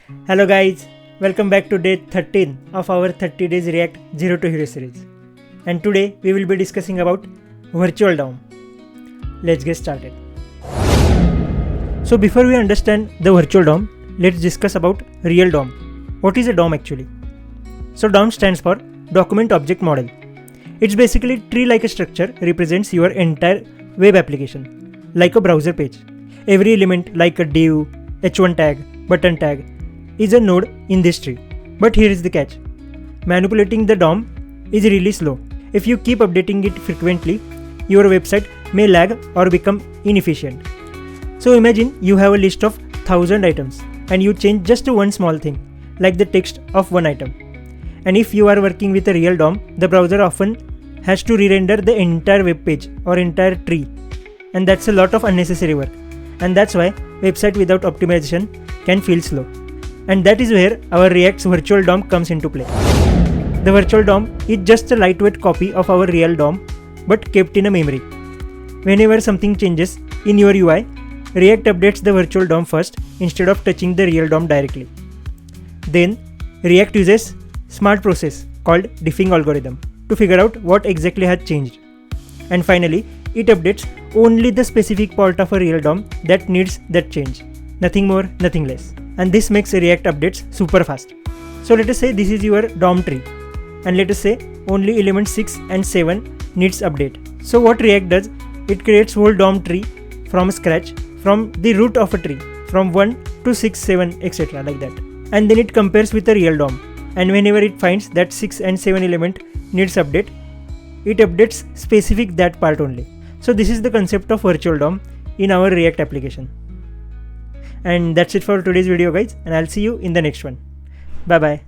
Hello guys, welcome back to day 13 of our 30 days React 0 to Hero series. And today we will be discussing about virtual DOM. Let's get started. So before we understand the virtual DOM, let's discuss about real DOM. What is a DOM actually? So DOM stands for Document Object Model. It's basically tree-like a structure represents your entire web application, like a browser page. Every element like a div, h1 tag, button tag is a node in this tree. But here is the catch. Manipulating the DOM is really slow. If you keep updating it frequently, your website may lag or become inefficient. So imagine you have a list of 1000 items and you change just one small thing, like the text of one item. And if you are working with a real DOM, the browser often has to re-render the entire web page or entire tree. And that's a lot of unnecessary work. And that's why website without optimization can feel slow. And that is where our React's virtual DOM comes into play. The virtual DOM is just a lightweight copy of our real DOM, but kept in a memory. Whenever something changes in your UI, React updates the virtual DOM first instead of touching the real DOM directly. Then React uses smart process called diffing algorithm to figure out what exactly has changed. And finally, it updates only the specific part of a real DOM that needs that change. Nothing more, nothing less. And this makes React updates super fast. So let us say this is your DOM tree. And let us say only element 6 and 7 needs update. So what React does, it creates whole DOM tree from scratch, from the root of a tree, from 1 to 6, 7, etc. like that. And then it compares with a real DOM. And whenever it finds that 6 and 7 element needs update, it updates specific that part only. So this is the concept of virtual DOM in our React application. And that's it for today's video guys, and I'll see you in the next one. Bye bye.